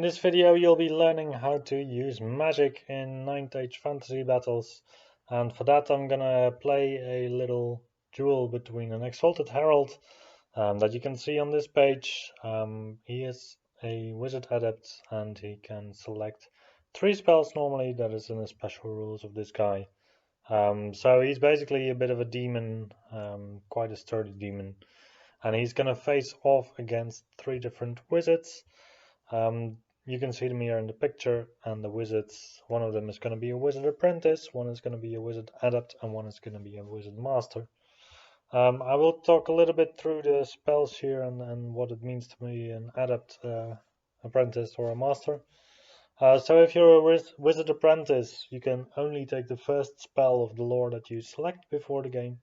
this video you'll be learning how to use magic in 9th Age fantasy battles, and for that I'm gonna play a little duel between an Exalted Herald that you can see on this page. He is a wizard adept and he can select 3 spells normally. That is in the special rules of this guy. So he's basically a bit of a demon, quite a sturdy demon, and he's gonna face off against 3 different wizards. You can see them here in the picture, and the wizards, one of them is going to be a wizard apprentice, one is going to be a wizard adept, and one is going to be a wizard master. I will talk a little bit through the spells here and what it means to be an adept, apprentice, or a master. So if you're a wizard apprentice, you can only take the first spell of the lore that you select before the game.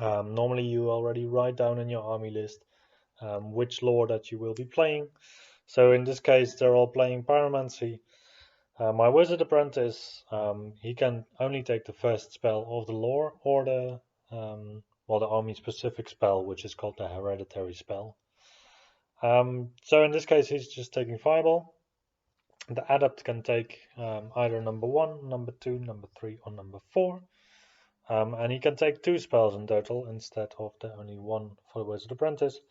Normally you already write down in your army list which lore that you will be playing. So in this case, they're all playing Pyromancy. My wizard apprentice, he can only take the first spell of the lore or the army specific spell, which is called the hereditary spell. So in this case, he's just taking Fireball. The adept can take either number 1, number 2, number 3, or number 4. And he can take 2 spells in total instead of the only 1 for the wizard apprentice.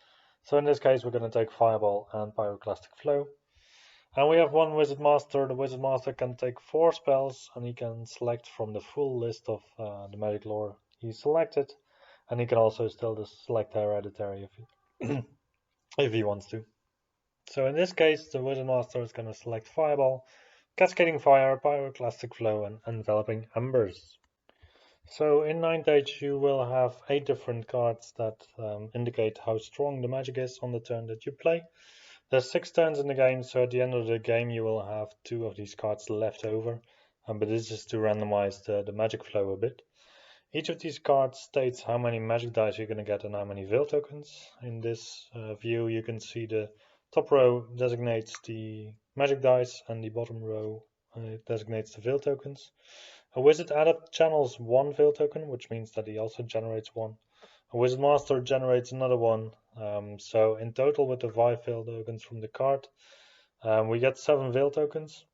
So in this case, we're going to take Fireball and Pyroclastic Flow. And we have 1 Wizard Master. The Wizard Master can take 4 spells, and he can select from the full list of the magic lore he selected. And he can also still just select Hereditary if he wants to. So in this case, the Wizard Master is going to select Fireball, Cascading Fire, Pyroclastic Flow, and Enveloping Embers. So in 9th Age you will have 8 different cards that indicate how strong the magic is on the turn that you play. There's 6 turns in the game, so at the end of the game you will have 2 of these cards left over, but this is to randomize the magic flow a bit. Each of these cards states how many magic dice you're going to get and how many Veil tokens. In this view you can see the top row designates the magic dice and the bottom row designates the Veil tokens. A wizard adept channels 1 Veil token, which means that he also generates 1. A wizard master generates another 1. So in total, with the 5 Veil tokens from the card, we get 7 Veil tokens.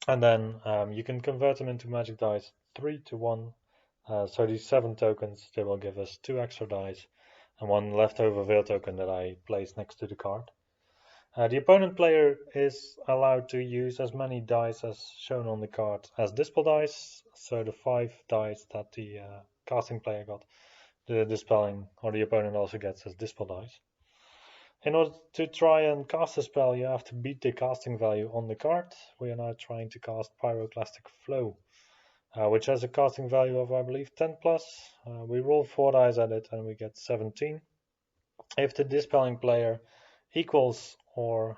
And then you can convert them into magic dice 3 to 1. So these 7 tokens, they will give us 2 extra dice and 1 leftover Veil token that I place next to the card. The opponent player is allowed to use as many dice as shown on the card as dispel dice, so the 5 dice that the casting player got, the dispelling, or the opponent also gets as dispel dice. In order to try and cast a spell, you have to beat the casting value on the card. We are now trying to cast Pyroclastic Flow, which has a casting value of, I believe, 10 plus. We roll 4 dice at it and we get 17. If the dispelling player equals or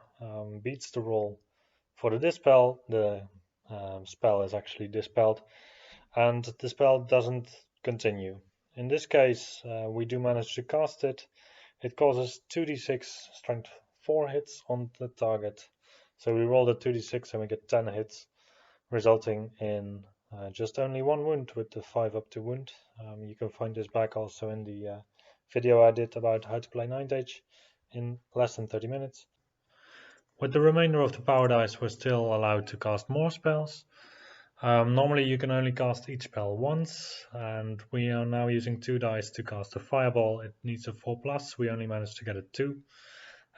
beats the roll for the dispel, the spell is actually dispelled and the spell doesn't continue. In this case, we do manage to cast it. It causes 2d6 strength 4 hits on the target. So we roll the 2d6 and we get 10 hits, resulting in just only 1 wound with the 5 up to wound. You can find this back also in the video I did about how to play 9th Age in less than 30 minutes. With the remainder of the power dice, we're still allowed to cast more spells. Normally you can only cast each spell once, and we are now using 2 dice to cast a Fireball. It needs a 4 plus, we only managed to get a 2.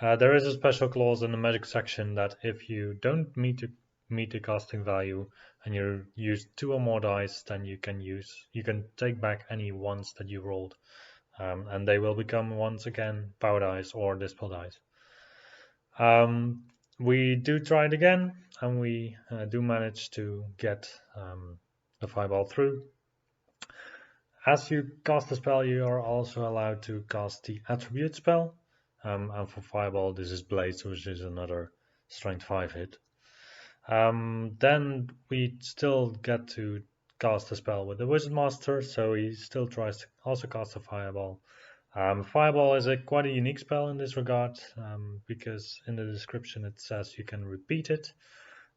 There is a special clause in the magic section that if you don't meet the casting value and you use 2 or more dice, then you can take back any ones that you rolled. And they will become once again power dice or dispel dice. We do try it again, and we do manage to get the Fireball through. As you cast the spell, you are also allowed to cast the attribute spell, and for Fireball this is Blaze, which is another strength 5 hit. Then we still get to cast a spell with the Wizard Master, so he still tries to also cast a Fireball. Fireball is quite a unique spell in this regard, because in the description it says you can repeat it.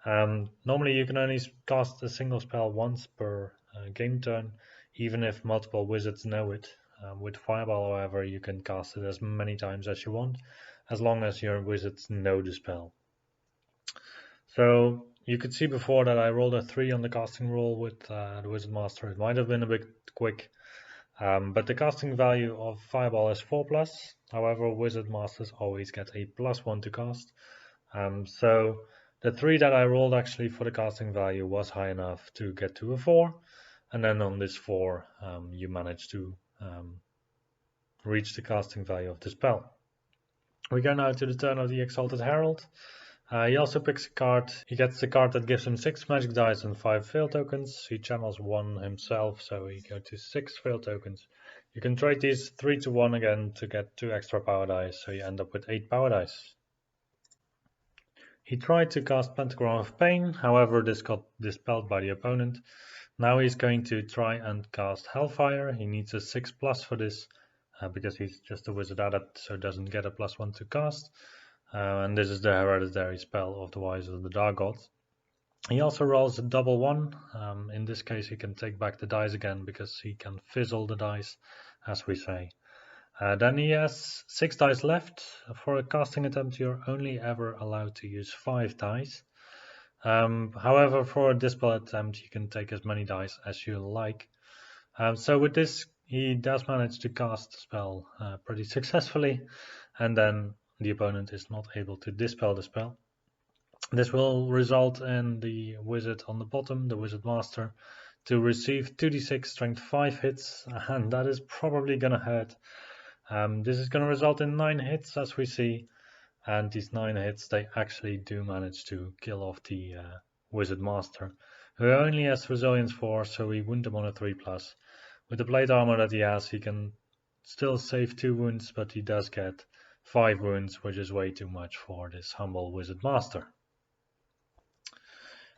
Normally you can only cast a single spell once per game turn, even if multiple wizards know it. With Fireball, however, you can cast it as many times as you want, as long as your wizards know the spell. So you could see before that I rolled a 3 on the casting roll with the Wizard Master. It might have been a bit quick, but the casting value of Fireball is 4+. However, Wizard Masters always get a +1 to cast. So the 3 that I rolled actually for the casting value was high enough to get to a 4. And then on this 4, you manage to reach the casting value of the spell. We go now to the turn of the Exalted Herald. He also picks a card. He gets the card that gives him 6 magic dice and 5 fail tokens. He channels 1 himself, so he goes to 6 fail tokens. You can trade these 3 to 1 again to get 2 extra power dice, so you end up with 8 power dice. He tried to cast Pentagram of Pain, however this got dispelled by the opponent. Now he's going to try and cast Hellfire. He needs a 6+ for this, because he's just a Wizard Adept, so doesn't get a +1 to cast. And this is the hereditary spell of the Wise of the Dark Gods. He also rolls a double 1. In this case he can take back the dice again because he can fizzle the dice, as we say. Then he has 6 dice left. For a casting attempt you're only ever allowed to use 5 dice. However, for a dispel attempt you can take as many dice as you like. So with this he does manage to cast the spell pretty successfully, and then the opponent is not able to dispel the spell. This will result in the wizard on the bottom, the Wizard Master, to receive 2d6 strength 5 hits, and that is probably going to hurt. This is going to result in 9 hits, as we see, and these 9 hits, they actually do manage to kill off the Wizard Master, who only has Resilience 4, so we wound him on a 3+. With the plate armor that he has, he can still save 2 wounds, but he does get 5 wounds, which is way too much for this humble Wizard Master.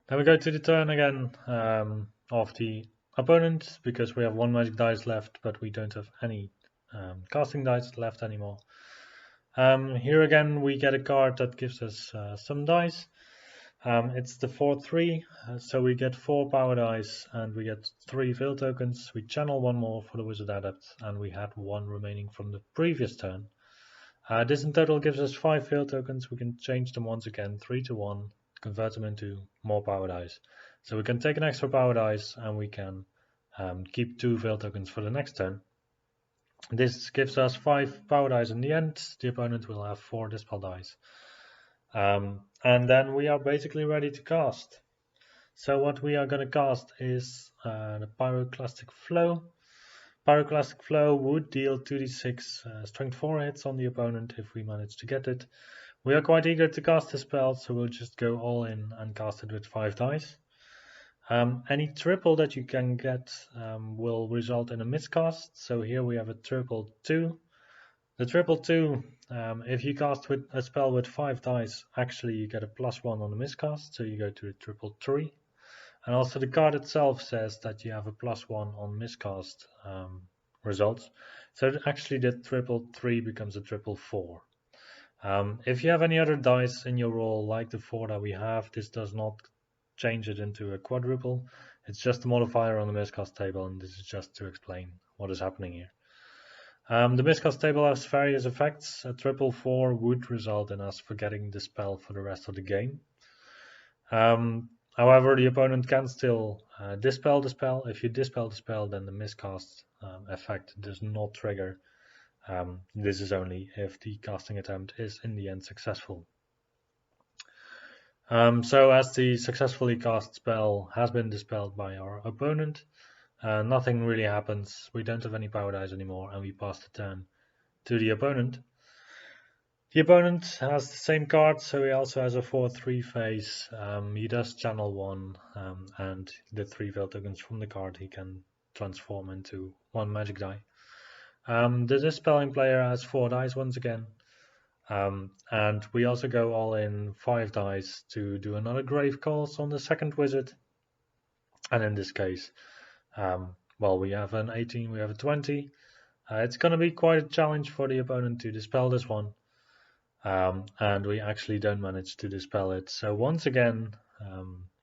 Then we go to the turn again of the opponent, because we have 1 magic dice left, but we don't have any casting dice left anymore. Here again we get a card that gives us some dice. It's the 4-3, so we get 4 power dice and we get 3 fail tokens. We channel 1 more for the Wizard Adept, and we had 1 remaining from the previous turn. This in total gives us 5 fail tokens. We can change them once again, 3 to 1, convert them into more power dice. So we can take an extra power dice and we can keep 2 fail tokens for the next turn. This gives us 5 power dice in the end. The opponent will have 4 dispel dice. And then we are basically ready to cast. So what we are going to cast is the Pyroclastic Flow. Pyroclastic Flow would deal 2d6 strength 4 hits on the opponent if we manage to get it. We are quite eager to cast this spell, so we'll just go all in and cast it with 5 dice. Any triple that you can get will result in a miscast, so here we have a triple 2. The triple 2, if you cast with a spell with 5 dice, actually you get a +1 on the miscast, so you go to a triple 3. And also the card itself says that you have a +1 on miscast results, so actually the triple 3 becomes a triple 4. If you have any other dice in your roll like the 4 that we have, this does not change it into a quadruple. It's just a modifier on the miscast table, and this is just to explain what is happening here. The miscast table has various effects. A triple 4 would result in us forgetting the spell for the rest of the game. However, the opponent can still dispel the spell. If you dispel the spell, then the miscast effect does not trigger. This is only if the casting attempt is in the end successful. So as the successfully cast spell has been dispelled by our opponent, nothing really happens. We don't have any power dice anymore, and we pass the turn to the opponent. The opponent has the same card, so he also has a 4-3 phase. He does channel 1, and the 3 fail tokens from the card he can transform into 1 magic die. The dispelling player has 4 dice once again. And we also go all in 5 dice to do another Grave Calls on the second wizard. And in this case, well, we have an 18, we have a 20. It's going to be quite a challenge for the opponent to dispel this one. And we actually don't manage to dispel it. So once again,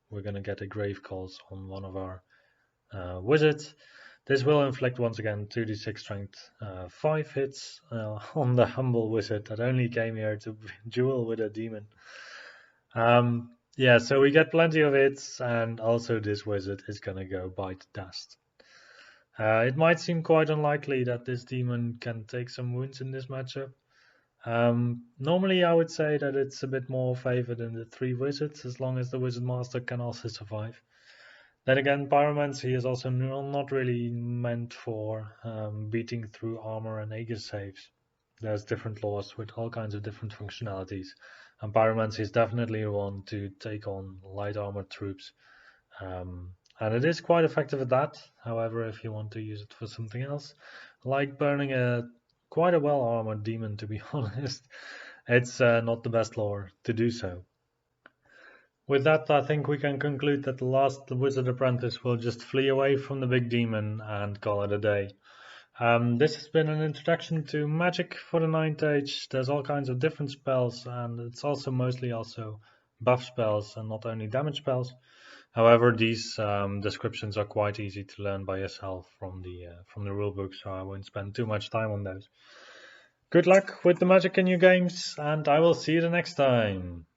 we're going to get a Grave Calls on one of our wizards. This will inflict once again 2d6 strength 5 hits on the humble wizard that only came here to duel with a demon. Yeah, so we get plenty of hits, and also this wizard is gonna go bite dust. It might seem quite unlikely that this demon can take some wounds in this matchup. Normally, I would say that it's a bit more favored in the three wizards, as long as the wizard master can also survive. Then again, pyromancy is also not really meant for beating through armor and Aegis saves. There's different laws with all kinds of different functionalities, and pyromancy is definitely one to take on light armored troops. And it is quite effective at that. However, if you want to use it for something else, like burning quite a well armored demon, to be honest, it's not the best lore to do so. With that, I think we can conclude that the last wizard apprentice will just flee away from the big demon and call it a day. This has been an introduction to magic for the 9th age. There's all kinds of different spells, and it's also mostly also buff spells and not only damage spells. However, these descriptions are quite easy to learn by yourself from the rulebook, so I won't spend too much time on those. Good luck with the magic in your games, and I will see you the next time.